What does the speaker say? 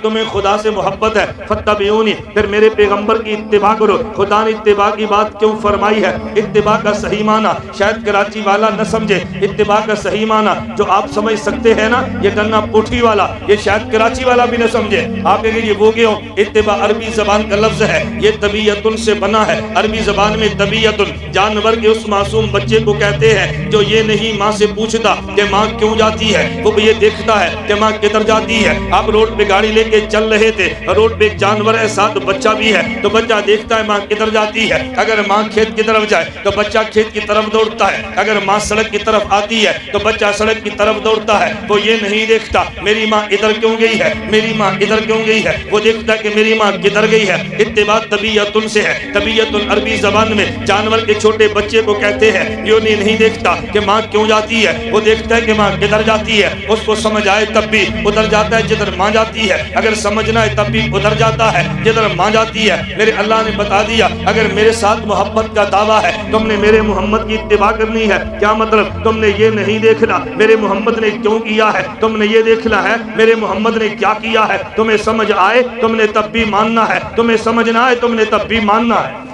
تمہیں خدا سے محبت ہے فاتبعونی، پھر میرے پیغمبر کی اتباع کرو۔ خدا نے اتباع کی بات کیوں فرمائی ہے؟ اتباع کا صحیح معنی شاید کراچی والا نہ سمجھے، اتباع کا صحیح معنی جو آپ سمجھ سکتے ہیں نا، یہ گنا پوٹھی والا، یہ شاید کراچی والا بھی نہ سمجھے۔ آپ کہیں گے یہ وہ کیوں؟ اتباع عربی زبان کا لفظ ہے، یہ طبیعتن سے بنا ہے۔ عربی زبان میں طبیعتن جانور کے اس معصوم بچے کو کہتے ہیں جو یہ نہیں ماں سے پوچھتا کہ ماں کیوں جاتی ہے، وہ یہ دیکھتا ہے کہ ماں کدھر جاتی ہے۔ آپ روڈ پہ گاڑی لے کے چل رہے تھے، روڈ پہ ایک جانور ہے، ساتھ بچہ بھی ہے، تو بچہ دیکھتا ہے ماں کدھر جاتی ہے۔ اگر ماں کھیت کی طرف جائے تو بچہ کھیت کی طرف دوڑتا ہے، اگر ماں سڑک کی طرف آتی ہے تو بچہ سڑک کی طرف دوڑتا ہے۔ وہ یہ نہیں دیکھتا میری ماں ادھر کیوں گئی ہے، میری ماں ادھر کیوں گئی ہے، وہ دیکھتا ہے کہ میری ماں کدھر گئی ہے۔ اتباع طبیعتن سے ہے۔ طبیعتن عربی زبان میں جانور کے چھوٹے بچے کو کہتے ہیں جو نہیں دیکھتا کہ ماں کیوں جاتی ہے، وہ دیکھتا ہے کہ ماں کدھر جاتی ہے۔ اس کو سمجھ آئے تب بھی ادھر جاتا ہے جدھر ماں جاتی ہے، اگر سمجھنا ہے تب بھی ادھر جاتا ہے جدھر ماں جاتی ہے۔ میرے اللہ نے بتا دیا اگر میرے ساتھ محبت کا دعویٰ ہے تم نے میرے محمد کی اتباع کرنی ہے۔ کیا مطلب؟ تم نے یہ نہیں دیکھنا میرے محمد نے کیوں کیا ہے، تم نے یہ دیکھنا ہے میرے محمد نے کیا کیا ہے۔ تمہیں سمجھ آئے تم نے تب بھی ماننا ہے، تمہیں سمجھ نہ آئے تم نے تب بھی ماننا ہے۔